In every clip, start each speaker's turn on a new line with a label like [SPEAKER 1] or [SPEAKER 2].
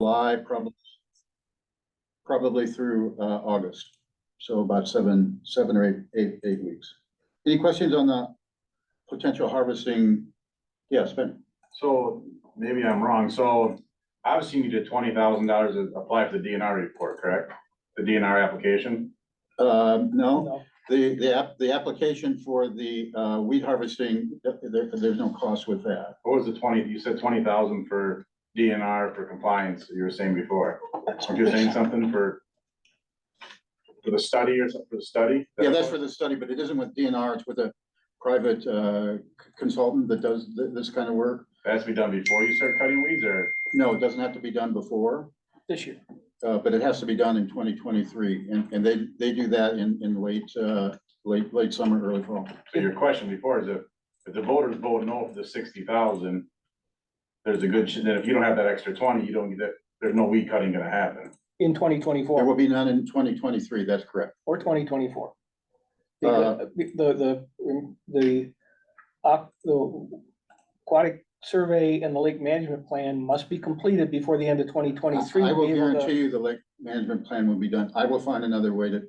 [SPEAKER 1] July, probably through August. So about seven or eight weeks. Any questions on the potential harvesting? Yes, Ben.
[SPEAKER 2] So maybe I'm wrong. So obviously you needed $20,000 to apply for the DNR report, correct? The DNR application?
[SPEAKER 1] No. The application for the wheat harvesting, there's no cost with that.
[SPEAKER 2] What was the 20? You said 20,000 for DNR for compliance. You were saying before. You're saying something for the study or something for the study?
[SPEAKER 1] Yeah, that's for the study, but it isn't with DNR. It's with a private consultant that does this kind of work.
[SPEAKER 2] It has to be done before you start cutting weeds, or?
[SPEAKER 1] No, it doesn't have to be done before.
[SPEAKER 3] This year.
[SPEAKER 1] But it has to be done in 2023, and they do that in late summer, early fall.
[SPEAKER 2] So your question before is if the voters vote no for the 60,000, there's a good that if you don't have that extra 20, you don't get that. There's no weed cutting going to happen
[SPEAKER 3] In
[SPEAKER 1] There
[SPEAKER 3] 2024
[SPEAKER 1] will be none in 2023. That's correct.
[SPEAKER 3] or 2024.
[SPEAKER 1] Uh,
[SPEAKER 3] The aquatic survey and the lake management plan must be completed before the end of 2023.
[SPEAKER 1] I will
[SPEAKER 3] to be able to-
[SPEAKER 1] guarantee you the lake management plan will be done. I will find another way to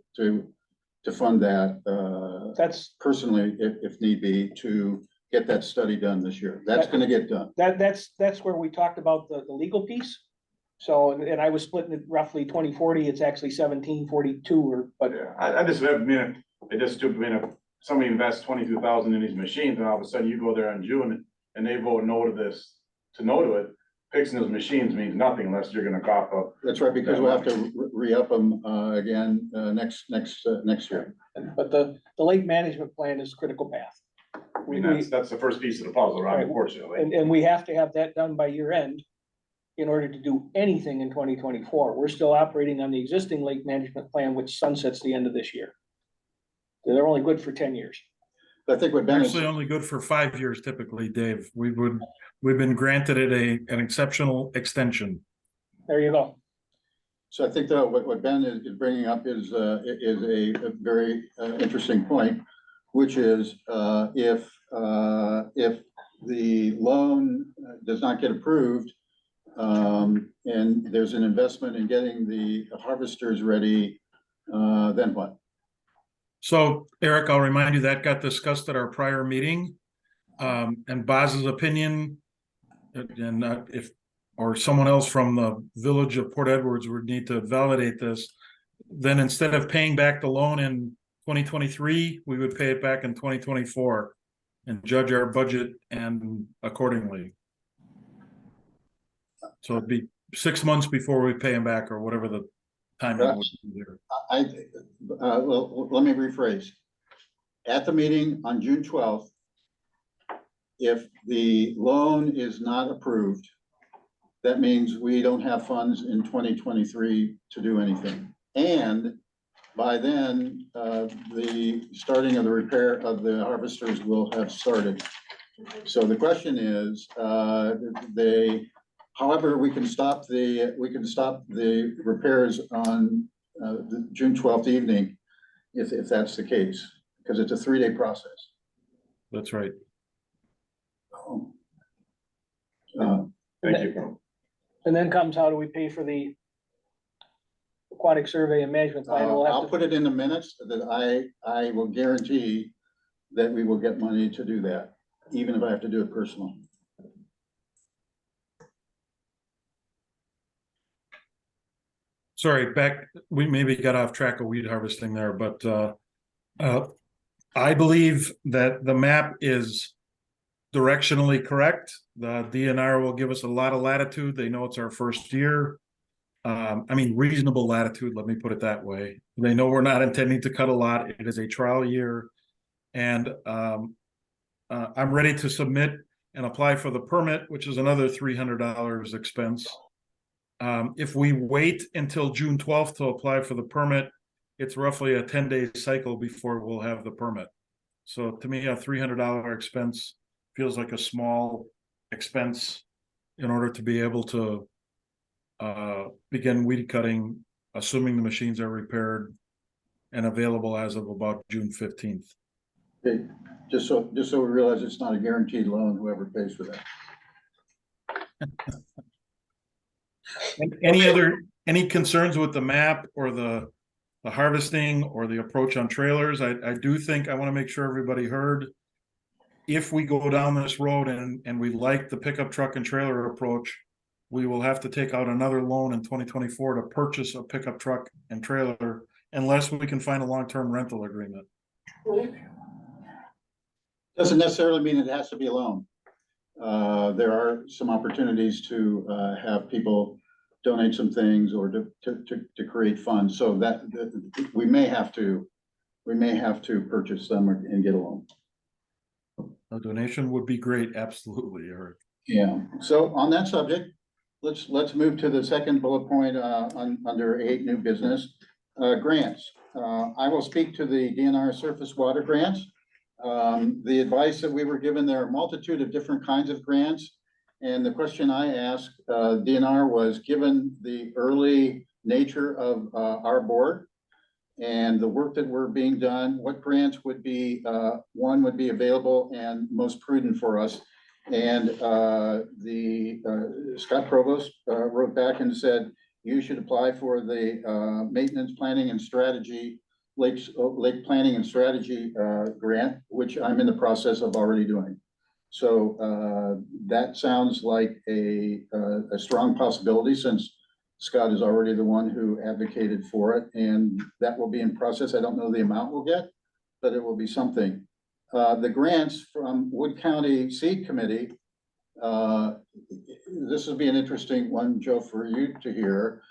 [SPEAKER 1] fund that
[SPEAKER 3] That's,
[SPEAKER 1] personally, if need be, to get that study done this year. That's gonna get done.
[SPEAKER 3] that's where we talked about the legal piece. So, and I was splitting it roughly 20/40, it's actually 17/42 or, but
[SPEAKER 2] I just mean it just to mean if somebody invests 22,000 in these machines and all of a sudden you go there in June and they vote no to this, no to it, fixing those machines means nothing unless you're gonna cough up.
[SPEAKER 1] That's right, because we'll have to re-up them again next year.
[SPEAKER 3] but the lake management plan is critical path.
[SPEAKER 2] I mean, that's the first piece of the puzzle, right?
[SPEAKER 3] Right.
[SPEAKER 2] Unfortunately.
[SPEAKER 3] And we have to have that done by year end in order to do anything in 2024. We're still operating on the existing lake management plan, which sunsets the end of this year. They're only good for 10 years.
[SPEAKER 1] I think what Ben is,
[SPEAKER 4] Actually, only good for 5 years typically, Dave. We've been granted an exceptional extension.
[SPEAKER 3] There you go.
[SPEAKER 1] so I think that what Ben is bringing up is a very interesting point, which is if the loan does not get approved, and there's an investment in getting the harvesters ready, then what?
[SPEAKER 4] So Eric, I'll remind you that got discussed at our prior meeting. And Boz's opinion, and if, or someone else from the village of Port Edwards would need to validate this, then instead of paying back the loan in 2023, we would pay it back in 2024 and judge our budget and accordingly. So it'd be 6 months before we pay him back or whatever the timing would be there.
[SPEAKER 1] Well, let me rephrase. At the meeting on June 12th, if the loan is not approved, that means we don't have funds in 2023 to do anything. And by then, the starting of the repair of the harvesters will have started. So the question is, however, we can stop the repairs on the June 12th evening, if that's the case, because it's a 3-day process.
[SPEAKER 4] That's right.
[SPEAKER 2] Thank you.
[SPEAKER 3] And then comes, how do we pay for the aquatic survey and management plan? We'll have
[SPEAKER 1] I'll
[SPEAKER 3] to-
[SPEAKER 1] put it in the minutes that I will guarantee that we will get money to do that, even if I have to do it personally.
[SPEAKER 4] Sorry, we maybe got off track of weed harvesting there, but I believe that the map is directionally correct. The DNR will give us a lot of latitude. They know it's our first year. I mean, reasonable latitude, let me put it that way. They know we're not intending to cut a lot. It is a trial year. And I'm ready to submit and apply for the permit, which is another $300 expense. If we wait until June 12th to apply for the permit, it's roughly a 10-day cycle before we'll have the permit. So to me, a $300 expense feels like a small expense in order to be able to begin weed cutting, assuming the machines are repaired and available as of about June 15th.
[SPEAKER 1] Okay, just so we realize it's not a guaranteed loan, whoever pays for that.
[SPEAKER 4] Any concerns with the map or the harvesting or the approach on trailers? I do think I want to make sure everybody heard. If we go down this road and we like the pickup truck and trailer approach, we will have to take out another loan in 2024 to purchase a pickup truck and trailer unless we can find a long-term rental agreement.
[SPEAKER 1] Doesn't necessarily mean it has to be a loan. There are some opportunities to have people donate some things or to create funds, so that we may have to purchase them and get a loan.
[SPEAKER 4] A donation would be great, absolutely, Eric.
[SPEAKER 1] Yeah, so on that subject, let's move to the second bullet point under 8, new business, grants. I will speak to the DNR surface water grants. The advice that we were given, there are a multitude of different kinds of grants. And the question I asked DNR was, given the early nature of our board and the work that we're being done, what grants would be, one would be available and most prudent for us. And Scott Provost wrote back and said, you should apply for the maintenance planning and strategy, lake planning and strategy grant, which I'm in the process of already doing. So that sounds like a strong possibility, since Scott is already the one who advocated for it, and that will be in process. I don't know the amount we'll get, but it will be something. The grants from Wood County Seed Committee, this will be an interesting one, Joe, for you to hear,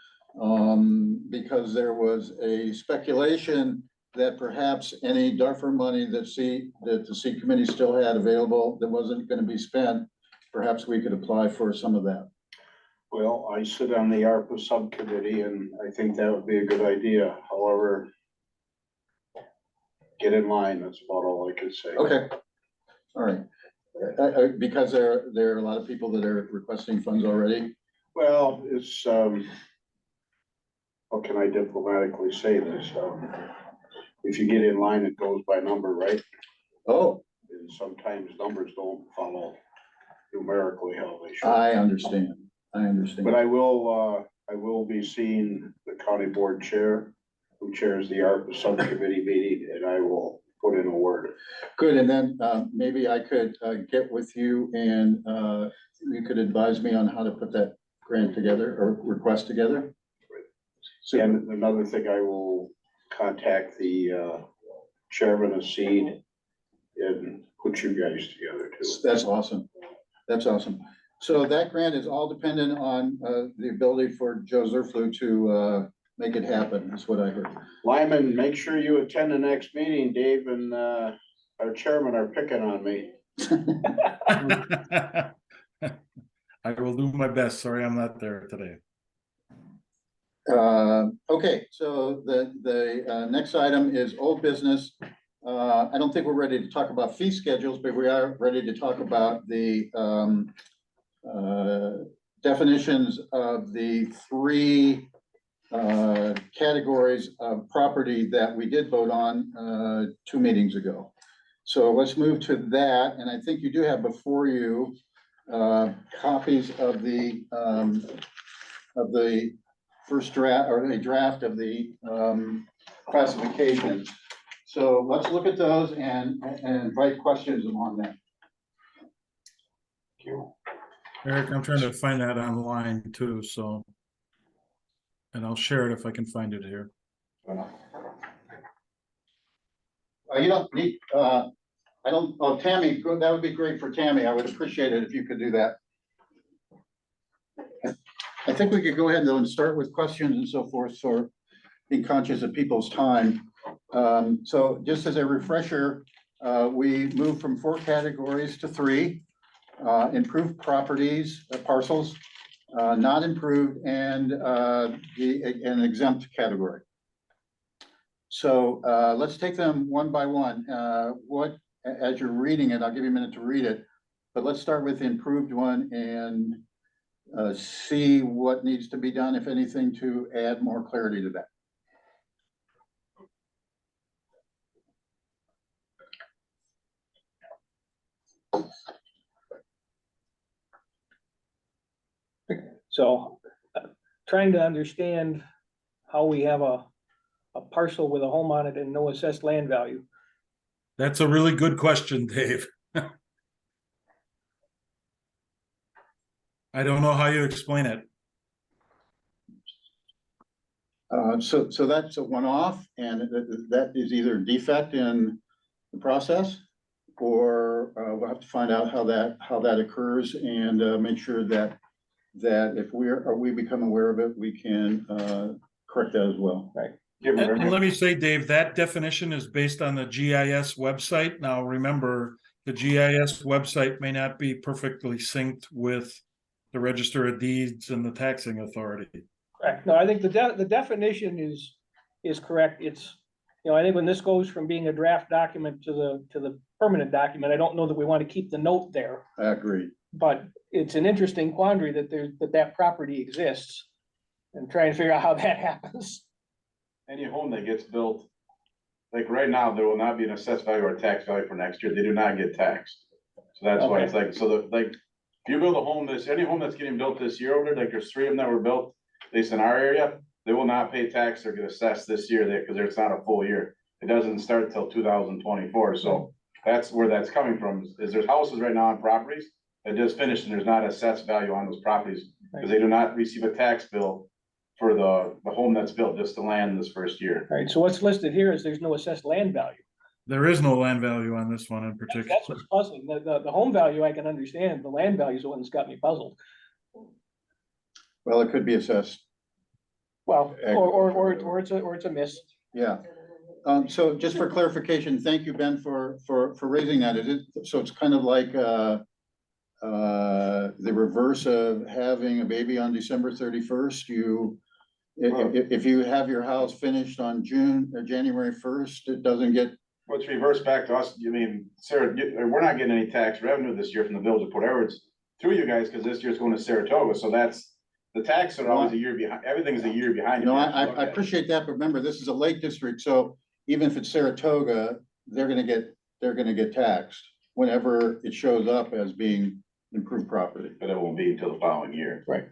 [SPEAKER 1] because there was a speculation that perhaps any DARFA money that the Seed Committee still had available that wasn't going to be spent, perhaps we could apply for some of that.
[SPEAKER 5] Well, I sit on the ARPA subcommittee, and I think that would be a good idea. However, get in line, that's about all I could say.
[SPEAKER 1] Okay, all right. Because there are a lot of people that are requesting funds already.
[SPEAKER 5] Well, it's, how can I diplomatically say this? If you get in line, it goes by number, right?
[SPEAKER 1] Oh,
[SPEAKER 5] And sometimes numbers don't follow numerically how they should.
[SPEAKER 1] I understand.
[SPEAKER 5] But I will be seeing the county board chair, who chairs the ARPA subcommittee meeting, and I will put in a word.
[SPEAKER 1] Good, and then maybe I could get with you and you could advise me on how to put that grant together or request together. So,
[SPEAKER 5] And another thing, I will contact the chairman of SEED and put you guys together too.
[SPEAKER 1] that's awesome. That's awesome. So that grant is all dependent on the ability for Joe Zerflu to make it happen, is what I heard.
[SPEAKER 5] Lyman, make sure you attend the next meeting. Dave and our chairman are picking on me.
[SPEAKER 4] I will do my best. Sorry, I'm not there today.
[SPEAKER 1] Okay, so the next item is old business. I don't think we're ready to talk about fee schedules, but we are ready to talk about the definitions of the 3 categories of property that we did vote on 2 meetings ago. So let's move to that, and I think you do have before you copies of the first draft, or a draft of the classifications. So let's look at those and invite questions on that.
[SPEAKER 5] Thank you.
[SPEAKER 4] Eric, I'm trying to find that online too, so. And I'll share it if I can find it here.
[SPEAKER 1] You don't need, Tammy, that would be great for Tammy. I would appreciate it if you could do that. I think we could go ahead and start with questions and so forth, so being conscious of people's time. So just as a refresher, we moved from 4 categories to 3, improved properties, parcels, not improved, and an exempt category. So let's take them one by one. As you're reading it, I'll give you a minute to read it, but let's start with the improved one and see what needs to be done, if anything, to add more clarity to that.
[SPEAKER 3] So trying to understand how we have a parcel with a home on it and no assessed land value.
[SPEAKER 4] That's a really good question, Dave. I don't know how you explain it.
[SPEAKER 1] So that's a one-off, and that is either defect in the process, or we'll have to find out how that occurs and make sure that if we become aware of it, we can correct that as well.
[SPEAKER 3] Right.
[SPEAKER 4] And let me say, Dave, that definition is based on the GIS website. Now, remember, the GIS website may not be perfectly synced with the Register of Deeds and the taxing authority.
[SPEAKER 3] Correct. No, I think the definition is correct. It's, I think when this goes from being a draft document to the permanent document, I don't know that we want to keep the note there.
[SPEAKER 1] I agree.
[SPEAKER 3] But it's an interesting quandary that property exists, and trying to figure out how that happens.
[SPEAKER 2] Any home that gets built, like right now, there will not be an assessed value or tax value for next year. They do not get taxed. So that's why it's like, if you build a home any home that's getting built this year over there, like there's 3 of them that were built, at least in our area, they will not pay tax or get assessed this year because it's not a full year. It doesn't start till 2024. So that's where that's coming from, is there's houses right now on properties that just finished and there's not assessed value on those properties because they do not receive a tax bill for the home that's built, just the land this first year.
[SPEAKER 3] Right, so what's listed here is there's no assessed land value.
[SPEAKER 4] There is no land value on this one in particular.
[SPEAKER 3] That's what's puzzling. The home value I can understand, the land value is the one that's got me puzzled.
[SPEAKER 1] Well, it could be assessed.
[SPEAKER 3] Well, or it's a miss.
[SPEAKER 1] Yeah. So just for clarification, thank you, Ben, for raising that. So it's kind of like the reverse of having a baby on December 31st. If you have your house finished on January 1st, it doesn't get.
[SPEAKER 2] What's reversed back to us, you mean, Sarah, we're not getting any tax revenue this year from the village of Port Edwards through you guys, because this year's going to Saratoga, so that's, the tax are always a year behind, everything's a year behind.
[SPEAKER 1] No, I appreciate that, but remember, this is a lake district, so even if it's Saratoga, they're gonna get taxed whenever it shows up as being improved property.
[SPEAKER 2] But it won't be until the following year.
[SPEAKER 3] Right.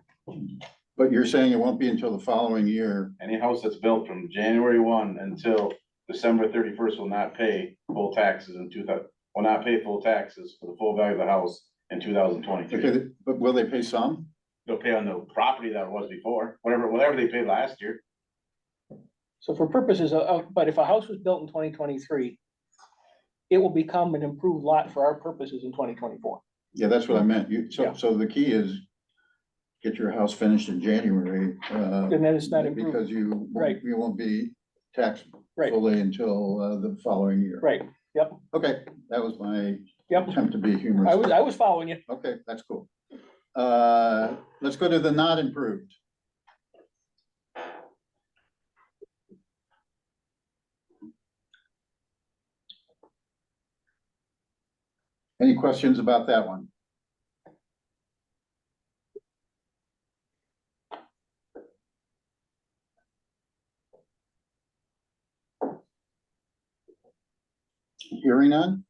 [SPEAKER 1] But you're saying it won't be until the following year.
[SPEAKER 2] Any house that's built from January 1 until December 31st will not pay full taxes will not pay full taxes for the full value of the house in 2023.
[SPEAKER 1] Okay, but will they pay some?
[SPEAKER 2] They'll pay on the property that it was before, whatever they paid last year.
[SPEAKER 3] So for purposes but if a house was built in 2023, it will become an improved lot for our purposes in 2024.
[SPEAKER 1] Yeah, that's what I meant.
[SPEAKER 3] Yeah.
[SPEAKER 1] So the key is get your house finished in January.
[SPEAKER 3] And then it's not improved.
[SPEAKER 1] Because you won't be taxed
[SPEAKER 3] Right.
[SPEAKER 1] fully until the following year.
[SPEAKER 3] Right, yep,
[SPEAKER 1] Okay, that was my
[SPEAKER 3] yep.
[SPEAKER 1] attempt to be humorous.
[SPEAKER 3] I was following you.
[SPEAKER 1] Okay, that's cool. Let's go to the not improved. Any questions about that one? Hearing none?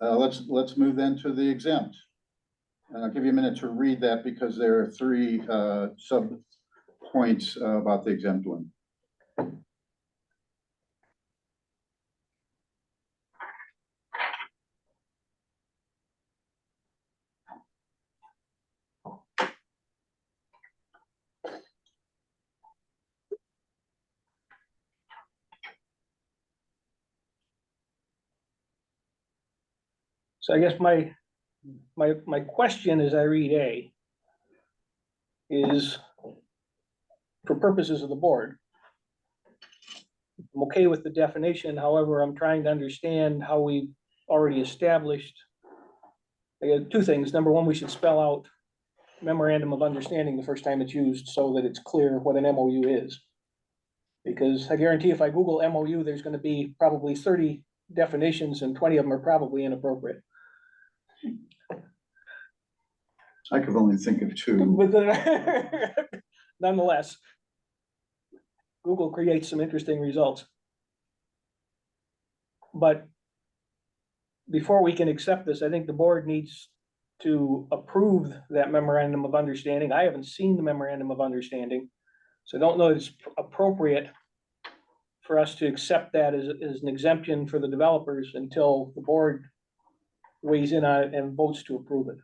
[SPEAKER 1] Let's move then to the exempt. And I'll give you a minute to read that because there are 3 sub points about the exempt one.
[SPEAKER 3] So I guess my question as I read A is, for purposes of the board, I'm okay with the definition, however, I'm trying to understand how we already established. I got 2 things. Number 1, we should spell out memorandum of understanding the first time it's used so that it's clear what an MOU is. Because I guarantee if I Google MOU, there's gonna be probably 30 definitions and 20 of them are probably inappropriate.
[SPEAKER 1] I could only think of 2.
[SPEAKER 3] But nonetheless, Google creates some interesting results. But before we can accept this, I think the board needs to approve that memorandum of understanding. I haven't seen the memorandum of understanding, so I don't know if it's appropriate for us to accept that as an exemption for the developers until the board weighs in on it and votes to approve it.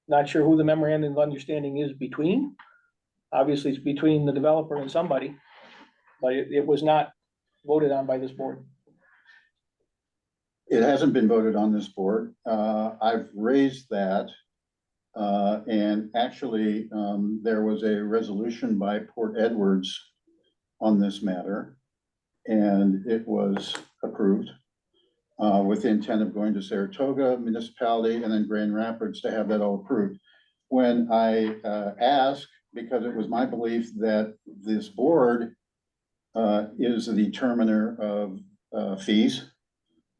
[SPEAKER 3] Not sure who the memorandum of understanding is between. Obviously, it's between the developer and somebody, but it was not voted on by this board.
[SPEAKER 1] It hasn't been voted on this board. I've raised that. And actually, there was a resolution by Port Edwards on this matter. And it was approved with the intent of going to Saratoga municipality and then Grand Rapids to have that all approved. When I asked, because it was my belief that this board is the determiner of fees,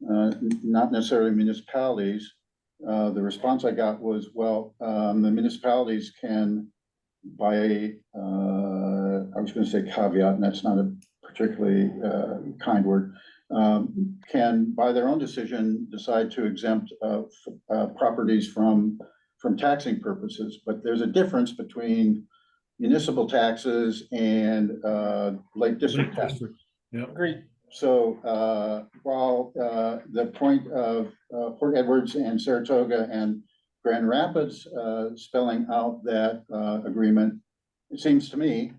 [SPEAKER 1] not necessarily municipalities, the response I got was, well, the municipalities can, by I was going to say caveat, and that's not a particularly kind word, can, by their own decision, decide to exempt properties from taxing purposes. But there's a difference between municipal taxes and Lake District taxes.
[SPEAKER 4] Yeah.
[SPEAKER 3] Agreed.
[SPEAKER 1] So while the point of Port Edwards and Saratoga and Grand Rapids spelling out that agreement, it seems to me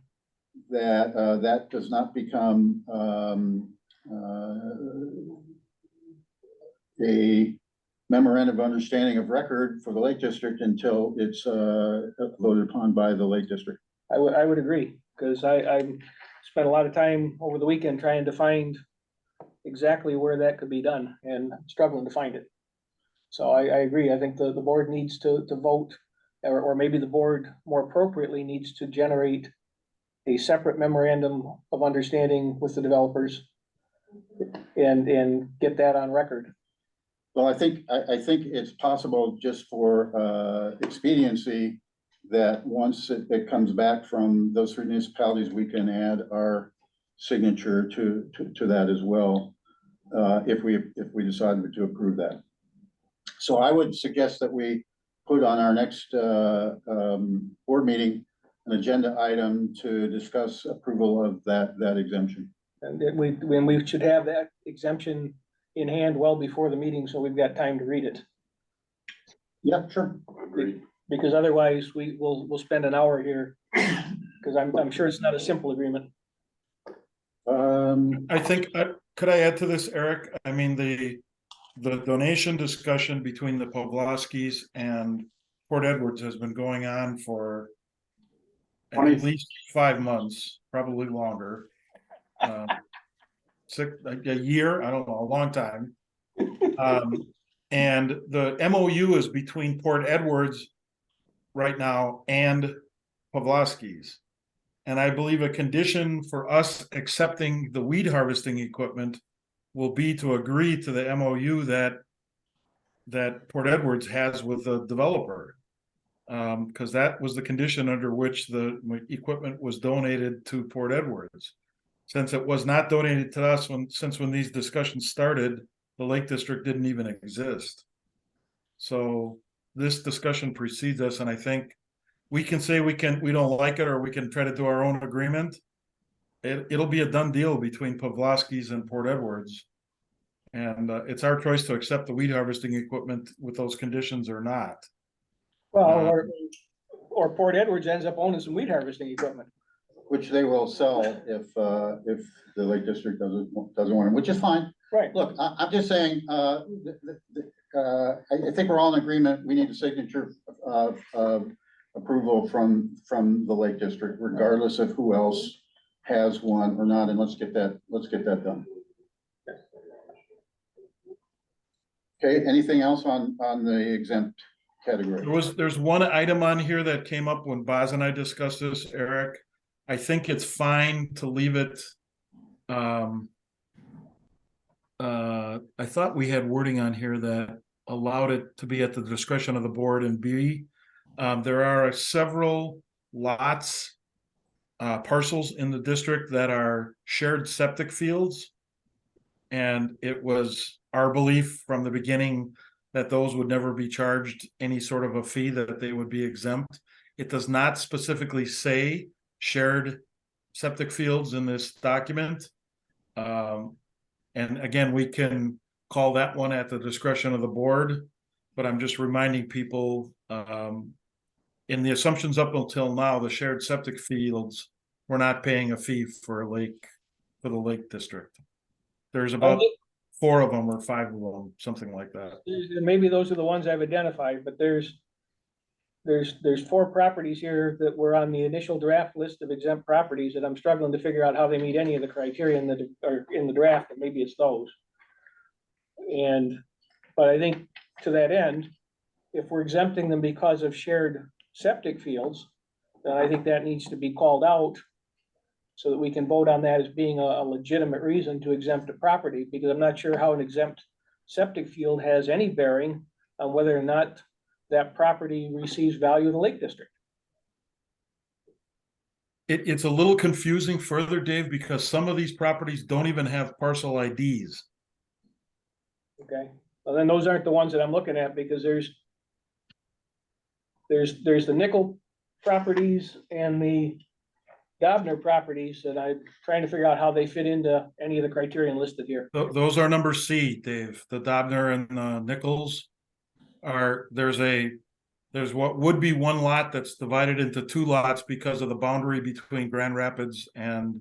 [SPEAKER 1] that that does not become a memorandum of understanding of record for the Lake District until it's voted upon by the Lake District.
[SPEAKER 3] I would agree, because I spent a lot of time over the weekend trying to find exactly where that could be done and struggling to find it. So I agree. I think the board needs to vote, or maybe the board more appropriately needs to generate a separate memorandum of understanding with the developers and get that on record.
[SPEAKER 1] Well, I think it's possible, just for expediency, that once it comes back from those three municipalities, we can add our signature to that as well, if we decide to approve that. So I would suggest that we put on our next board meeting an agenda item to discuss approval of that exemption.
[SPEAKER 3] And then we should have that exemption in hand well before the meeting, so we've got time to read it.
[SPEAKER 1] Yeah, sure.
[SPEAKER 5] Agreed.
[SPEAKER 3] Because otherwise we'll spend an hour here, because I'm sure it's not a simple agreement.
[SPEAKER 4] I think, could I add to this, Eric? I mean, the donation discussion between the Pawlowskis and Port Edwards has been going on for at least 5 months, probably longer. A year, I don't know, a long time. And the MOU is between Port Edwards right now and Pawlowskis. And I believe a condition for us accepting the weed harvesting equipment will be to agree to the MOU that Port Edwards has with the developer. Because that was the condition under which the equipment was donated to Port Edwards. Since it was not donated to us since when these discussions started, the Lake District didn't even exist. So this discussion precedes us, and I think we can say we don't like it, or we can try to do our own agreement. It'll be a done deal between Pawlowskis and Port Edwards. And it's our choice to accept the weed harvesting equipment with those conditions or not.
[SPEAKER 3] Well, or Port Edwards ends up owning some weed harvesting equipment.
[SPEAKER 1] Which they will sell if the Lake District doesn't want it, which is fine.
[SPEAKER 3] Right.
[SPEAKER 1] Look, I'm just saying, I think we're all in agreement. We need a signature of approval from the Lake District, regardless of who else has one or not. And let's get that done. Okay, anything else on the exempt category?
[SPEAKER 4] There's one item on here that came up when Boz and I discussed this, Eric. I think it's fine to leave it. I thought we had wording on here that allowed it to be at the discretion of the board. And B, there are several lots, parcels in the district that are shared septic fields. And it was our belief from the beginning that those would never be charged any sort of a fee, that they would be exempt. It does not specifically say shared septic fields in this document. And again, we can call that one at the discretion of the board, but I'm just reminding people, in the assumptions up until now, the shared septic fields, we're not paying a fee for the Lake District. There's about 4 of them or 5 of them, something like that.
[SPEAKER 3] Maybe those are the ones I've identified, but there's 4 properties here that were on the initial draft list of exempt properties that I'm struggling to figure out how they meet any of the criteria that are in the draft, and maybe it's those. But I think to that end, if we're exempting them because of shared septic fields, then I think that needs to be called out so that we can vote on that as being a legitimate reason to exempt a property, because I'm not sure how an exempt septic field has any bearing on whether or not that property receives value in the Lake District.
[SPEAKER 4] It's a little confusing further, Dave, because some of these properties don't even have parcel IDs.
[SPEAKER 3] Okay, well, then those aren't the ones that I'm looking at, because there's the Nickel properties and the Dobner properties that I'm trying to figure out how they fit into any of the criterion listed here.
[SPEAKER 4] Those are number C, Dave. The Dobner and the Nichols there's what would be 1 lot that's divided into 2 lots because of the boundary between Grand Rapids and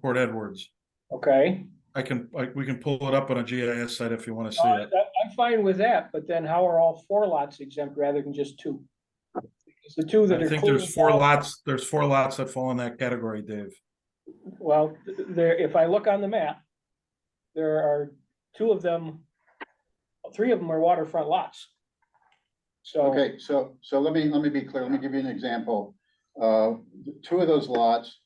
[SPEAKER 4] Port Edwards.
[SPEAKER 3] Okay.
[SPEAKER 4] We can pull it up on a GIS site if you want to see it.
[SPEAKER 3] I'm fine with that, but then how are all 4 lots exempt rather than just 2? Because the 2 that
[SPEAKER 4] I
[SPEAKER 3] are
[SPEAKER 4] think
[SPEAKER 3] clear
[SPEAKER 4] there's 4
[SPEAKER 3] now-
[SPEAKER 4] lots. There's 4 lots that fall in that category, Dave.
[SPEAKER 3] Well, if I look on the map, there are 2 of them, 3 of them are waterfront lots. So.
[SPEAKER 1] Okay, so let me be clear. Let me give you an example. 2 of those lots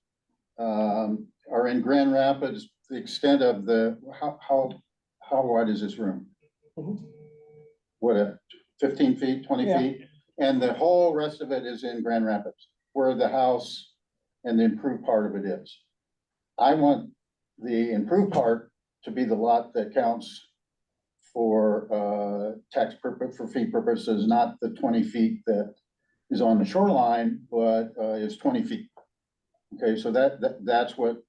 [SPEAKER 1] are in Grand Rapids. The extent of how wide is this room?
[SPEAKER 3] Mhm.
[SPEAKER 1] What, 15 feet, 20
[SPEAKER 3] Yeah.
[SPEAKER 1] feet? And the whole rest of it is in Grand Rapids, where the house and the improved part of it is. I want the improved part to be the lot that counts for tax purpose, for fee purposes, not the 20 feet that is on the shoreline, but is 20 feet. Okay, so that's what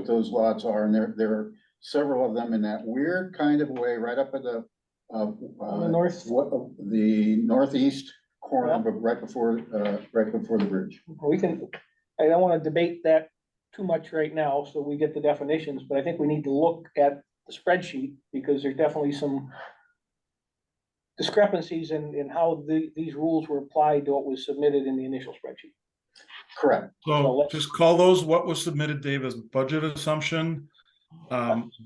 [SPEAKER 1] those lots are, and there are several of them in that weird kind of way, right up at the
[SPEAKER 3] north,
[SPEAKER 1] the northeast corner, but right before the bridge.
[SPEAKER 3] I don't want to debate that too much right now, so we get the definitions, but I think we need to look at the spreadsheet, because there's definitely some discrepancies in how these rules were applied to what was submitted in the initial spreadsheet.
[SPEAKER 1] Correct.
[SPEAKER 4] So just call those what was submitted, Dave, as budget assumption.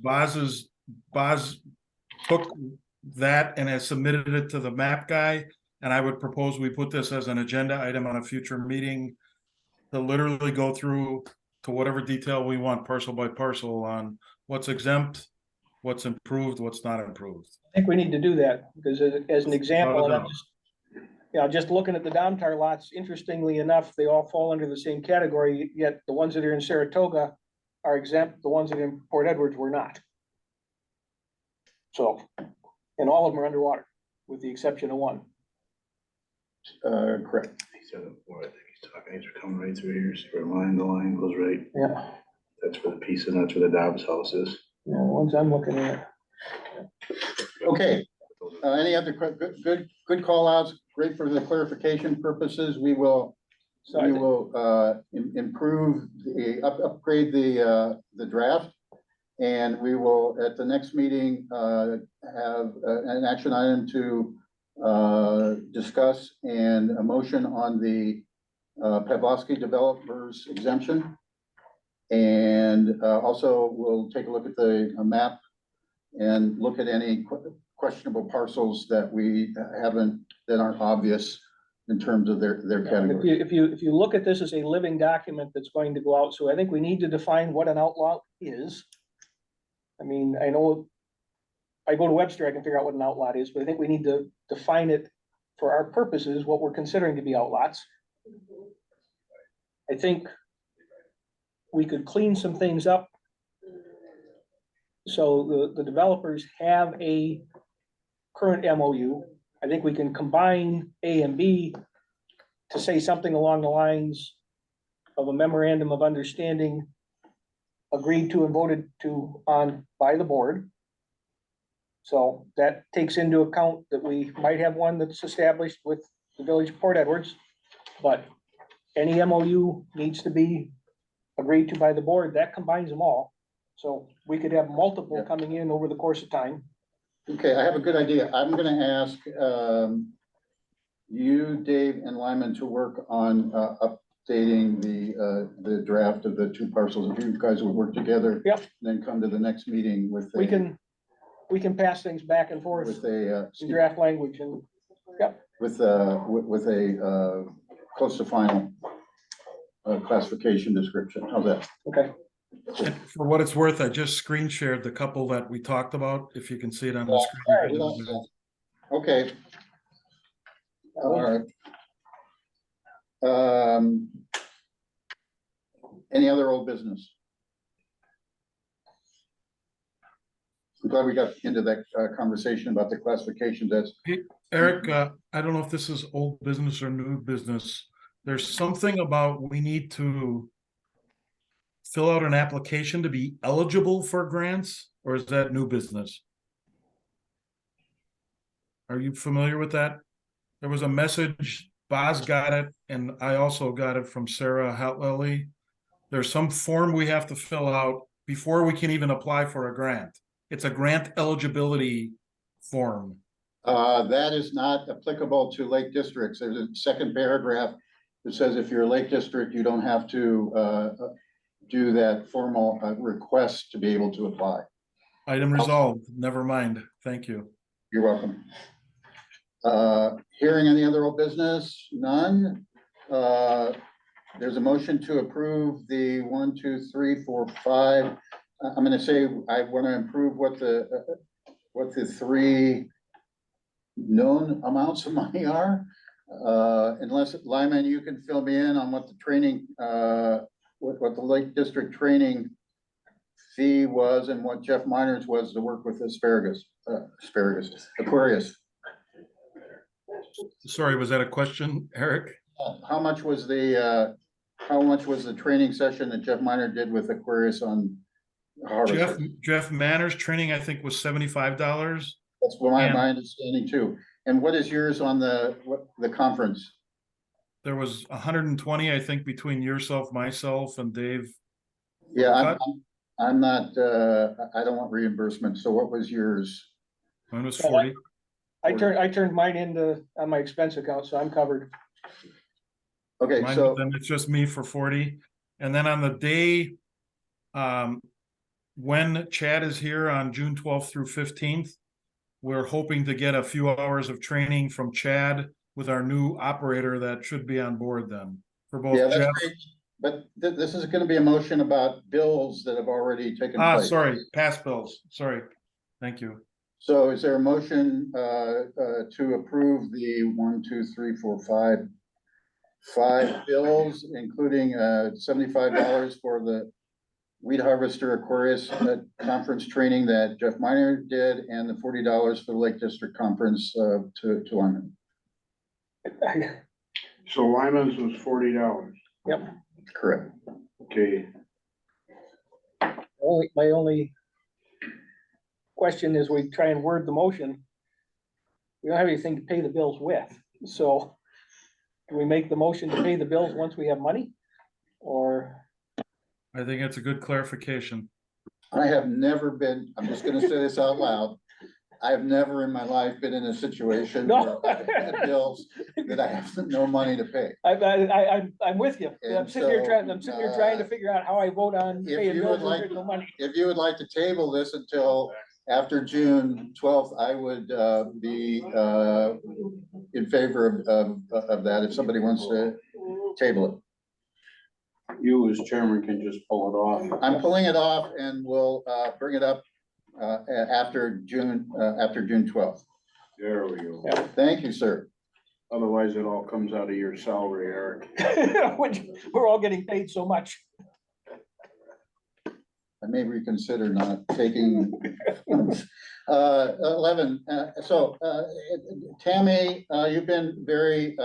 [SPEAKER 4] Boz took that and has submitted it to the map guy. And I would propose we put this as an agenda item on a future meeting to literally go through to whatever detail we want, parcel by parcel, on what's exempt, what's improved, what's not improved.
[SPEAKER 3] I think we need to do that, because as an example, and I'm just looking at the Domtar lots, interestingly enough, they all fall under the same category, yet the ones that are in Saratoga are exempt, the ones that are in Port Edwards were not. So, and all of them are underwater, with the exception of 1.
[SPEAKER 1] Correct.
[SPEAKER 5] He said it before, I think he's talking, these are coming right through here, see where the line goes right.
[SPEAKER 3] Yeah.
[SPEAKER 5] That's where the piece, and that's where the Dobbs house is.
[SPEAKER 3] Yeah, the ones I'm looking at.
[SPEAKER 1] Okay, any other good call outs? Great for the clarification purposes. We will improve upgrade the draft. And we will, at the next meeting, have an action item to discuss and a motion on the Pavlovsky developers exemption. And also we'll take a look at the map and look at any questionable parcels that that aren't obvious in terms of their category.
[SPEAKER 3] If you look at this as a living document that's going to go out, so I think we need to define what an outlot is. I mean, I know I go to Webster, I can figure out what an outlot is, but I think we need to define it for our purposes, what we're considering to be outlots. I think we could clean some things up, so the developers have a current MOU. I think we can combine A and B to say something along the lines of a memorandum of understanding agreed to and voted to on by the board. So that takes into account that we might have one that's established with the village of Port Edwards, but any MOU needs to be agreed to by the board. That combines them all. So we could have multiple coming in over the course of time.
[SPEAKER 1] Okay, I have a good idea. I'm gonna ask, you, Dave, and Lyman to work on, updating the draft of the two parcels. If you guys would work together.
[SPEAKER 3] Yep.
[SPEAKER 1] Then come to the next meeting with
[SPEAKER 3] We can pass things back and forth
[SPEAKER 1] with a,
[SPEAKER 3] in draft language and,
[SPEAKER 1] with a close to final classification description. How's that?
[SPEAKER 3] okay.
[SPEAKER 4] And for what it's worth, I just screen shared the couple that we talked about. If you can see it on the screen.
[SPEAKER 1] Okay. All right. Any other old business? I'm glad we got into that conversation about the classifications. That's
[SPEAKER 4] Eric, I don't know if this is old business or new business. There's something about we need to fill out an application to be eligible for grants, or is that new business? Are you familiar with that? There was a message, Boz got it, and I also got it from Sarah Hotley. There's some form we have to fill out before we can even apply for a grant. It's a grant eligibility form.
[SPEAKER 1] that is not applicable to lake districts. There's a second paragraph that says if you're a lake district, you don't have to do that formal request to be able to apply.
[SPEAKER 4] Item resolved. Never mind. Thank you.
[SPEAKER 1] You're welcome. Hearing any other old business? None. There's a motion to approve the 1, 2, 3, 4, 5. I'm gonna say I want to improve what the three known amounts of money are. Unless Lyman, you can fill me in on what the training, what the Lake District training fee was and what Jeff Miners was to work with Aquarius.
[SPEAKER 4] Sorry, was that a question, Eric?
[SPEAKER 1] How much was the training session that Jeff Miner did with Aquarius on harvest?
[SPEAKER 4] Jeff Manners training, I think, was $75.
[SPEAKER 1] That's what my understanding too. And what is yours on the conference?
[SPEAKER 4] There was 120, I think, between yourself, myself, and Dave.
[SPEAKER 1] Yeah, I'm not, I don't want reimbursement. So what was yours?
[SPEAKER 4] Mine was 40.
[SPEAKER 3] I turned mine into on my expense account, so I'm covered.
[SPEAKER 1] Okay,
[SPEAKER 4] Mine,
[SPEAKER 1] so
[SPEAKER 4] then it's just me for 40. And then on the day, when Chad is here on June 12th through 15th, we're hoping to get a few hours of training from Chad with our new operator that should be on board then for both.
[SPEAKER 1] yeah, that's
[SPEAKER 4] Jeff.
[SPEAKER 1] great. But this is going to be a motion about bills that have already taken place.
[SPEAKER 4] Sorry, past bills. Sorry. Thank you.
[SPEAKER 1] So is there a motion to approve the 1, 2, 3, 4, 5 bills, including $75 for the Weed Harvester Aquarius conference training that Jeff Miner did, and the $40 for the Lake District Conference to Lyman?
[SPEAKER 5] So Lyman's was $40.
[SPEAKER 3] Yep.
[SPEAKER 1] Correct.
[SPEAKER 5] Okay,
[SPEAKER 3] My only question is we try and word the motion. We don't have anything to pay the bills with, so do we make the motion to pay the bills once we have money? Or?
[SPEAKER 4] I think it's a good clarification.
[SPEAKER 1] I have never been, I'm just gonna say this out loud. I've never in my life been in a situation
[SPEAKER 3] No.
[SPEAKER 1] where I've had bills that I have no money to pay.
[SPEAKER 3] I'm with you. I'm
[SPEAKER 1] And
[SPEAKER 3] sitting here
[SPEAKER 1] so,
[SPEAKER 3] trying to figure out how I vote on
[SPEAKER 1] if
[SPEAKER 3] paying
[SPEAKER 1] you
[SPEAKER 3] bills
[SPEAKER 1] would like-
[SPEAKER 3] with no money.
[SPEAKER 1] If you would like to table this until after June 12th, I would be in favor of that, if somebody wants to table it.
[SPEAKER 5] you as chairman can just pull it off.
[SPEAKER 1] I'm pulling it off and we'll bring it up after June 12th.
[SPEAKER 5] There we go.
[SPEAKER 3] Yeah.
[SPEAKER 1] Thank you, sir.
[SPEAKER 5] Otherwise, it all comes out of your salary, Eric.
[SPEAKER 3] We're all getting paid so much.
[SPEAKER 1] I may reconsider not taking. 11, Tammy, you've been very,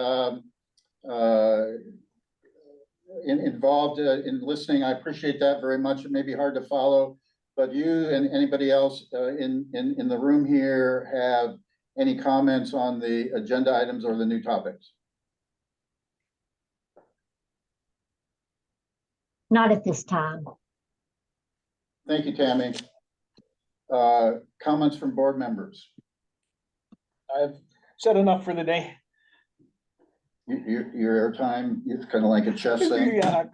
[SPEAKER 1] involved in listening. I appreciate that very much. It may be hard to follow, but you and anybody else in the room here have any comments on the agenda items or the new topics?
[SPEAKER 6] Not at this time.
[SPEAKER 1] Thank you, Tammy. Comments from board members?
[SPEAKER 3] I've said enough for the day.
[SPEAKER 1] Your airtime, it's kind of like a chess thing.
[SPEAKER 3] Yeah,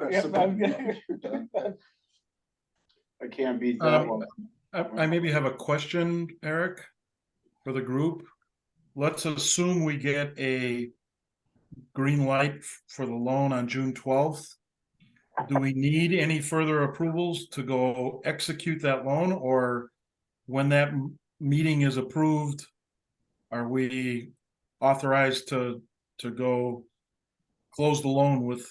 [SPEAKER 5] I can't beat that one.
[SPEAKER 4] I maybe have a question, Eric, for the group. Let's assume we get a green light for the loan on June 12th. Do we need any further approvals to go execute that loan, or when that meeting is approved, are we authorized to go close the loan with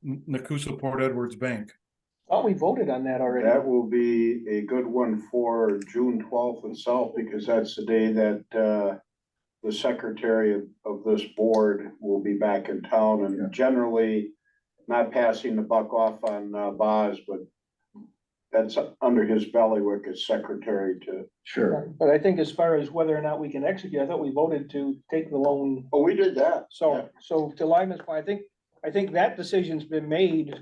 [SPEAKER 4] Nakusa Port Edwards Bank?
[SPEAKER 3] Oh, we voted on that already.
[SPEAKER 5] That will be a good one for June 12th itself, because that's the day that the secretary of this board will be back in town, and generally not passing the buck off on Boz, but that's under his bailiwick as secretary to.
[SPEAKER 1] Sure.
[SPEAKER 3] But I think as far as whether or not we can execute, I thought we voted to take the loan.
[SPEAKER 5] Oh, we did that.
[SPEAKER 3] So to Lyman's point, I think that decision's been made.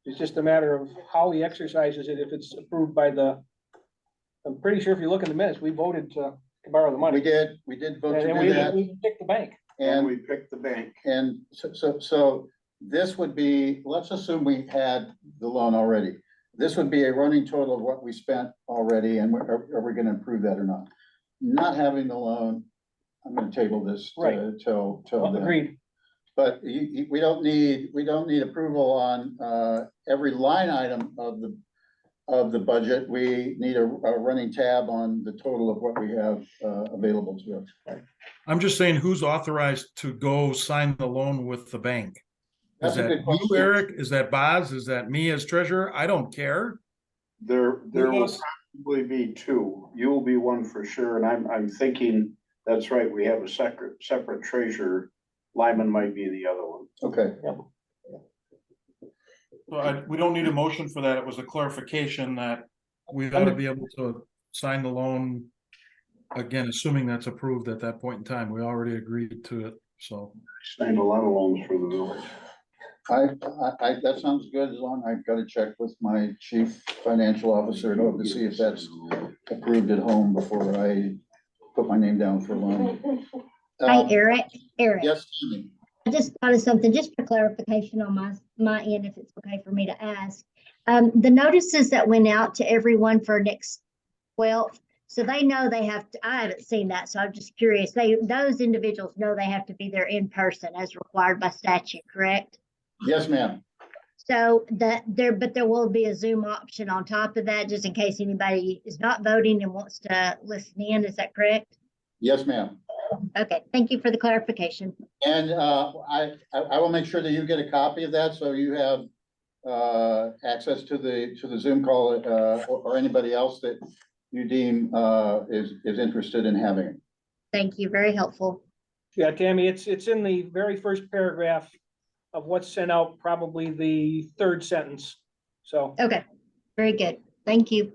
[SPEAKER 3] It's just a matter of how he exercises it, if it's approved by I'm pretty sure if you look in the minutes, we voted to borrow the money.
[SPEAKER 1] We did vote to
[SPEAKER 3] And
[SPEAKER 1] do that.
[SPEAKER 3] we picked the bank.
[SPEAKER 5] And
[SPEAKER 1] And,
[SPEAKER 5] we picked the bank.
[SPEAKER 1] and so this would be, let's assume we had the loan already. This would be a running total of what we spent already, and are we gonna approve that or not? Not having the loan, I'm gonna table this
[SPEAKER 3] Right.
[SPEAKER 1] till then.
[SPEAKER 3] Agreed.
[SPEAKER 1] But we don't need approval on every line item of the budget. We need a running tab on the total of what we have available to us.
[SPEAKER 4] I'm just saying, who's authorized to go sign the loan with the bank? Is
[SPEAKER 1] That's a
[SPEAKER 4] that
[SPEAKER 1] good
[SPEAKER 4] you,
[SPEAKER 1] question.
[SPEAKER 4] Eric? Is that Boz? Is that me as treasurer? I don't care.
[SPEAKER 5] There will
[SPEAKER 4] else?
[SPEAKER 5] probably be two. You'll be one for sure, and I'm thinking, that's right, we have a separate treasurer. Lyman might be the other one.
[SPEAKER 1] Okay,
[SPEAKER 4] So we don't need a motion for that. It was a clarification that we ought to be able to sign the loan. Again, assuming that's approved at that point in time. We already agreed to it, so.
[SPEAKER 5] Signed a lot of loans for the village.
[SPEAKER 1] that sounds good, as long I've got to check with my chief financial officer to see if that's approved at home before I put my name down for a loan.
[SPEAKER 6] Hi, Eric. Eric,
[SPEAKER 1] Yes, Tammy.
[SPEAKER 6] I just thought of something just for clarification on my end, if it's okay for me to ask. The notices that went out to everyone for next 12th, so they know they have to, I haven't seen that, so I'm just curious. Those individuals know they have to be there in person as required by statute, correct?
[SPEAKER 1] Yes, ma'am.
[SPEAKER 6] So but there will be a Zoom option on top of that, just in case anybody is not voting and wants to listen in. Is that correct?
[SPEAKER 1] Yes, ma'am.
[SPEAKER 6] Okay, thank you for the clarification.
[SPEAKER 1] And I will make sure that you get a copy of that, so you have access to the Zoom call or anybody else that you deem is interested in having it.
[SPEAKER 6] Thank you, very helpful.
[SPEAKER 3] Yeah, Tammy, it's in the very first paragraph of what's sent out, probably the third sentence. So,
[SPEAKER 6] Okay, very good. Thank you.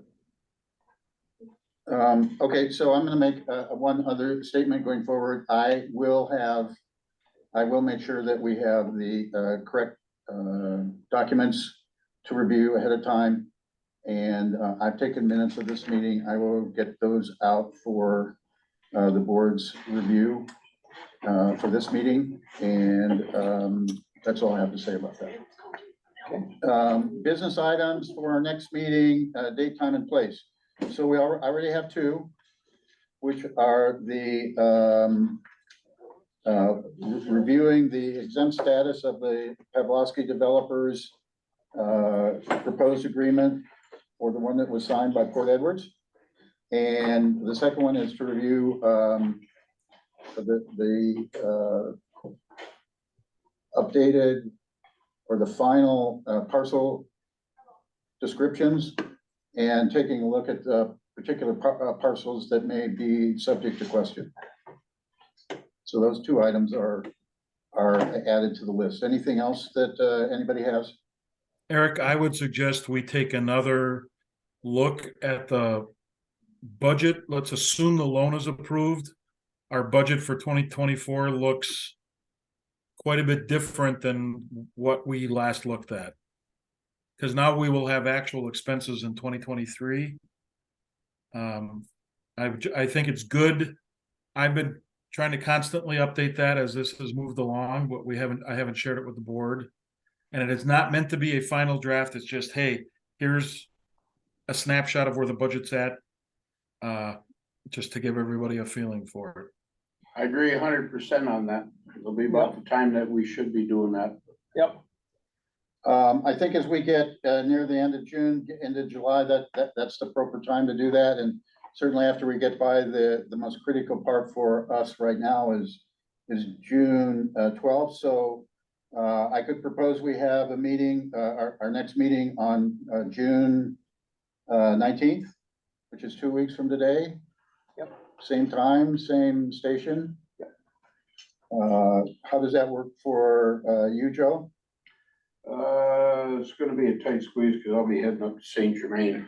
[SPEAKER 1] Okay, so I'm gonna make one other statement going forward. I will make sure that we have the correct documents to review ahead of time. And I've taken minutes of this meeting. I will get those out for the board's review for this meeting. And that's all I have to say about that. Business items for our next meeting, date, time, and place. So I already have two, which are the reviewing the exempt status of the Pavlovsky developers proposed agreement, or the one that was signed by Port Edwards. And the second one is to review the updated or the final parcel descriptions and taking a look at the particular parcels that may be subject to question. So those two items are added to the list. Anything else that anybody has?
[SPEAKER 4] Eric, I would suggest we take another look at the budget. Let's assume the loan is approved. Our budget for 2024 looks quite a bit different than what we last looked at. Because now we will have actual expenses in 2023. I think it's good. I've been trying to constantly update that as this has moved along, but I haven't shared it with the board. And it is not meant to be a final draft. It's just, hey, here's a snapshot of where the budget's at. Just to give everybody a feeling for it.
[SPEAKER 5] I agree 100% on that. It'll be about the time that we should be doing that.
[SPEAKER 3] Yep.
[SPEAKER 1] I think as we get near the end of June, into July, that's the proper time to do that. And certainly after we get by the most critical part for us right now is June 12th. So I could propose we have a meeting, our next meeting on June 19th, which is 2 weeks from today.
[SPEAKER 3] Yep.
[SPEAKER 1] Same time, same station.
[SPEAKER 3] Yep.
[SPEAKER 1] How does that work for you, Joe?
[SPEAKER 5] It's gonna be a tight squeeze because I'll be heading up to Saint Germain.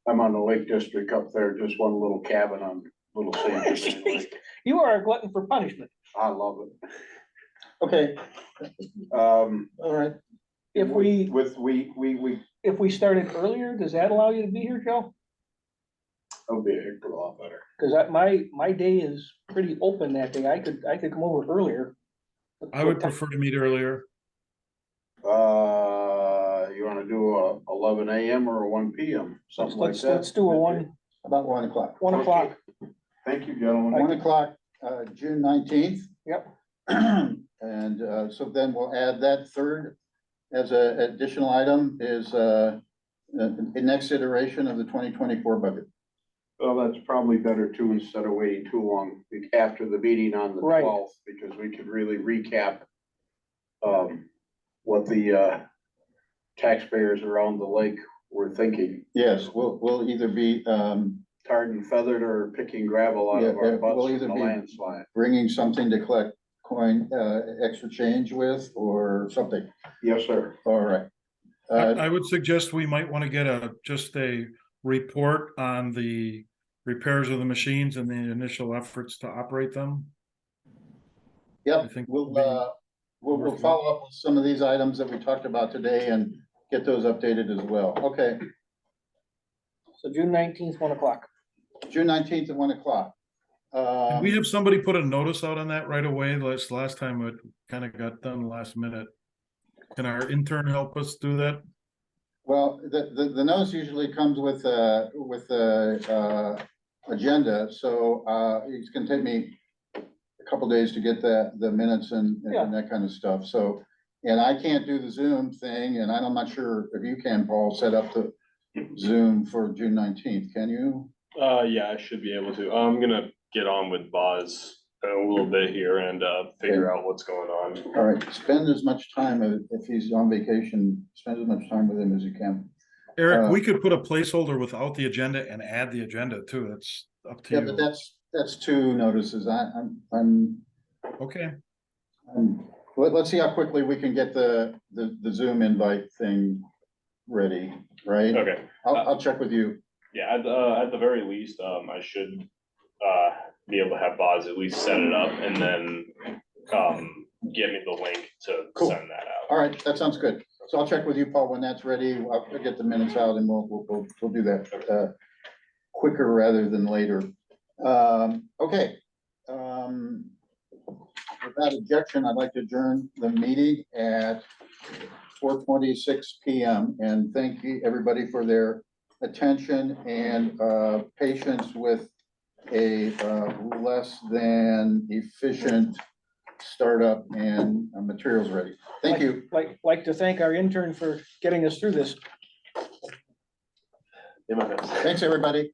[SPEAKER 5] I'm on the Lake District up there, just one little cabin on Little Saint Germain Lake.
[SPEAKER 3] You are a glutton for punishment.
[SPEAKER 5] I love it.
[SPEAKER 1] Okay, all right.
[SPEAKER 3] If we
[SPEAKER 5] Started.
[SPEAKER 3] started earlier, does that allow you to be here, Joe?
[SPEAKER 5] It'll be a heck of a lot better.
[SPEAKER 3] Cause my day is pretty open that day. I could come over earlier.
[SPEAKER 4] I would prefer to meet earlier.
[SPEAKER 5] You wanna do a 11 AM or a 1 PM, something like that?
[SPEAKER 3] Let's do a one
[SPEAKER 1] About 1 o'clock.
[SPEAKER 3] o'clock.
[SPEAKER 5] Thank you, gentlemen.
[SPEAKER 1] 1 o'clock, June 19th.
[SPEAKER 3] Yep.
[SPEAKER 1] And so then we'll add that third as a additional item is the next iteration of the 2024 budget.
[SPEAKER 5] Well, that's probably better too, instead of waiting too long after the meeting on the
[SPEAKER 3] Right.
[SPEAKER 5] 12th, because we could really recap what the taxpayers around the lake were thinking.
[SPEAKER 1] Yes, we'll either be
[SPEAKER 5] Tarred and feathered or picking gravel out of
[SPEAKER 1] Yeah,
[SPEAKER 5] our
[SPEAKER 1] we'll
[SPEAKER 5] butts
[SPEAKER 1] either
[SPEAKER 5] in the
[SPEAKER 1] be-
[SPEAKER 5] landslide.
[SPEAKER 1] bringing something to collect coin, extra change with or something.
[SPEAKER 5] Yes, sir.
[SPEAKER 1] All right.
[SPEAKER 4] I would suggest we might want to get just a report on the repairs of the machines and the initial efforts to operate them. I
[SPEAKER 1] Yep,
[SPEAKER 4] think
[SPEAKER 1] we'll
[SPEAKER 4] worthwhile.
[SPEAKER 1] follow up with some of these items that we talked about today and get those updated as well. Okay,
[SPEAKER 3] So June 19th, 1 o'clock.
[SPEAKER 1] June 19th at 1 o'clock.
[SPEAKER 4] Did we have somebody put a notice out on that right away? Last time it kind of got done last minute. Can our intern help us do that?
[SPEAKER 1] Well, the notice usually comes with agenda, so it's gonna take me a couple days to get the minutes and that kind of stuff, so. And I can't do the Zoom thing, and I'm not sure if you can, Paul, set up the Zoom for June 19th, can you?
[SPEAKER 7] Yeah, I should be able to. I'm gonna get on with Boz a little bit here and figure out what's going on.
[SPEAKER 1] All right, spend as much time, if he's on vacation, spend as much time with him as you can.
[SPEAKER 4] Eric, we could put a placeholder without the agenda and add the agenda too. That's up to
[SPEAKER 1] Yeah,
[SPEAKER 4] you.
[SPEAKER 1] but that's two notices,
[SPEAKER 4] Okay,
[SPEAKER 1] let's see how quickly we can get the Zoom invite thing ready, right?
[SPEAKER 7] Okay.
[SPEAKER 1] I'll check with you.
[SPEAKER 7] Yeah, at the very least, I should be able to have Boz at least set it up and then get me the link to
[SPEAKER 1] Cool.
[SPEAKER 7] send that out.
[SPEAKER 1] All right, that sounds good. So I'll check with you, Paul, when that's ready. I'll get the minutes out and we'll do that quicker rather than later. Okay. Without objection, I'd like to adjourn the meeting at 4:26 PM. And thank you, everybody, for their attention and patience with a less than efficient startup and materials ready. Thank you.
[SPEAKER 3] Like to thank our intern for getting us through this.
[SPEAKER 7] In my notes.
[SPEAKER 1] Thanks, everybody.